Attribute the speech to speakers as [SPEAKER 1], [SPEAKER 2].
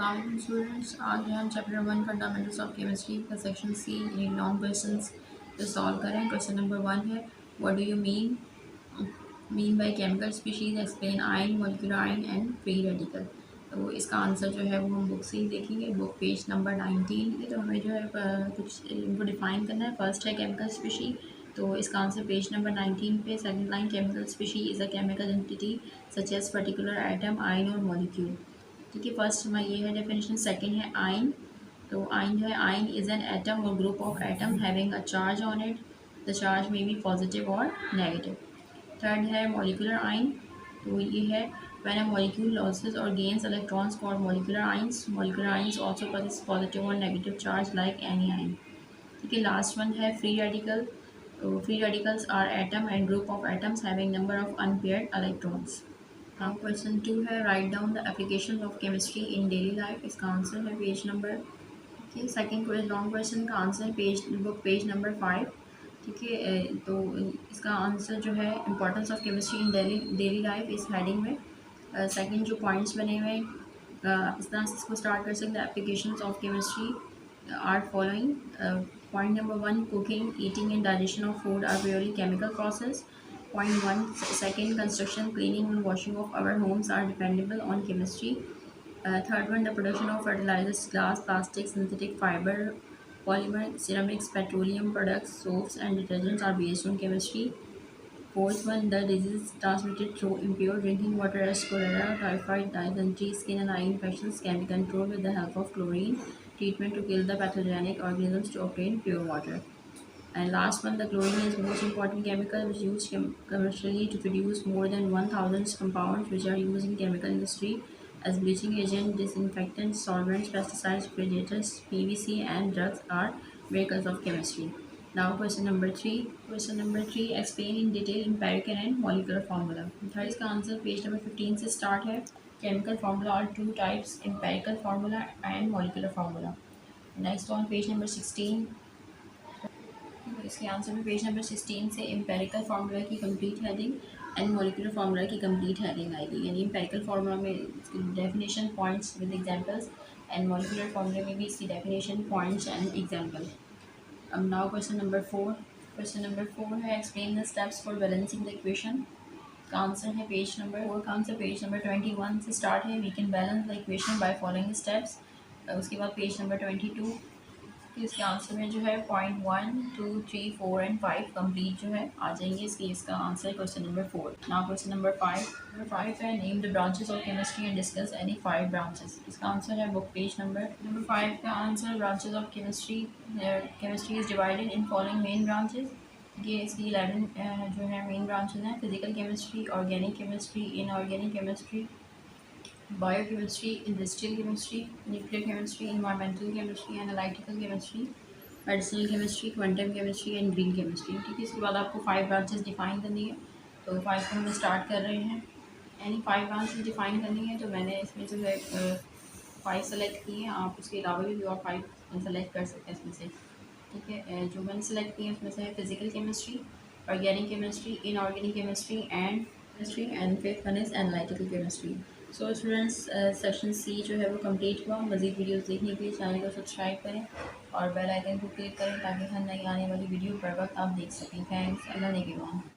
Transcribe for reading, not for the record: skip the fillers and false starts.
[SPEAKER 1] अस्सलाम स्टूडेंट्स, आज हम चैप्टर 1 फंडामेंटल्स ऑफ केमिस्ट्री का सेक्शन सी यानी लॉन्ग क्वेश्चंस जो सॉल्व करें। क्वेश्चन नंबर 1 है, what do you mean by chemical species, explain ion, molecular ion and free radical. तो इसका आंसर जो है वो हम बुक से ही देखेंगे। बुक पेज नंबर 19 है। तो हमें जो है कुछ इनको डिफाइन करना है। फर्स्ट है केमिकल स्पीशी, तो इसका आंसर पेज नंबर 19 पे second line, chemical species is a chemical entity such as particular atom, ion और मॉलिक्यूल। ठीक है, फर्स्ट हमारा ये है डेफिनेशन। सेकंड है आयन, तो आयन जो है, आयन इज़ एन एटम और group of atom having a charge on it, the charge may be positive और नेगेटिव। थर्ड है मॉलिक्यूलर आयन, तो ये है व्हेन अ मॉलिक्यूल लॉसेस और gains electrons called molecular ions. Molecular ions also possess positive और negative charge like any ion. ठीक है, last one है फ्री रेडिकल, तो free radicals are atom and group of atoms having number of unpaired electrons. Now question 2 है, write down the application of chemistry in daily life. इसका answer है page number, ठीक है, second long question का answer page number 5। ठीक है, तो इसका आंसर जो है importance of chemistry in daily life इस हेडिंग में सेकंड जो पॉइंट्स बने हुए इस तरह से इसको स्टार्ट कर सकते हैं। Applications of chemistry are following. Point number 1, cooking, eating and digestion of food are purely chemical process. Point 1, second, construction, cleaning and washing of our homes are dependable on chemistry. Third one, the production of fertilizers, glass, plastic, synthetic fiber, polymer, ceramics, petroleum products, soaps and detergents are based on chemistry. Fourth one, the diseases transmitted through impure drinking water as cholera, typhoid, dysentery, skin and eye infections can be controlled with the help of chlorine treatment to kill the pathogenic organisms to obtain pure water. And last one, the chlorine is the most important chemical which is used commercially to produce more than 1000 compounds which are used in chemical industry as bleaching agent, disinfectants, solvents, pesticides, predators, PVC and drugs are vehicles of chemistry. Now question number 3. Question number 3, explain in detail empirical and molecular formula. Third इसका answer page number 15 से start है। Chemical formula are two types, empirical formula and molecular formula. Next on page number 16, इसके answer में page number 16 से empirical formula की complete heading and molecular formula की complete heading आएगी। यानी एम्पेरिकल फार्मूला में इसकी definition, points with examples, and molecular formula में भी इसकी डेफिनेशन, पॉइंट्स एंड एग्जांपल। अब now question number 4। Question number 4 है, explain the steps for balancing the equation. का आंसर है पेज नंबर 4 का आंसर पेज नंबर 21 से स्टार्ट है। We can balance the equation by following steps. उसके बाद page number 22, इसके आंसर में जो है पॉइंट 1, 2, 3, 4 एंड 5 कंप्लीट जो है आ जाएंगे। इसका आंसर है question number 4। Now question number 5। Number 5 है, name the branches of chemistry and discuss any 5 branches. इसका आंसर है बुक पेज नंबर 5 का answer, branches of chemistry. Chemistry is divided in following main branches. ये इसकी 11 जो है main branches हैं। Physical chemistry, organic chemistry, inorganic chemistry, biochemistry, industrial chemistry, nuclear chemistry, environmental chemistry, analytical chemistry, medicinal chemistry, quantum chemistry and green chemistry. ठीक है, इसके बाद आपको 5 ब्रांचेस डिफाइन करनी है। तो 5 को हम स्टार्ट कर रहे हैं। यानी 5 ब्रांचेस डिफाइन करनी है, तो मैंने इसमें जो है 5 सेलेक्ट किए हैं। आप उसके अलावा भी और 5 सेलेक्ट कर सकते हैं इसमें से। ठीक है, जो मैंने सेलेक्ट किए हैं उसमें से है physical chemistry, organic chemistry, inorganic chemistry and fifth one is analytical chemistry. So students, section C जो है वो कंप्लीट हुआ। मज़ीद वीडियोस देखने के लिए चैनल को सब्सक्राइब करें और बेल आइकन को क्लिक करें ताकि हर नई आने वाली वीडियो पर वक्त आप देख सकें। थैंक्स, अल्लाह ने के बाद।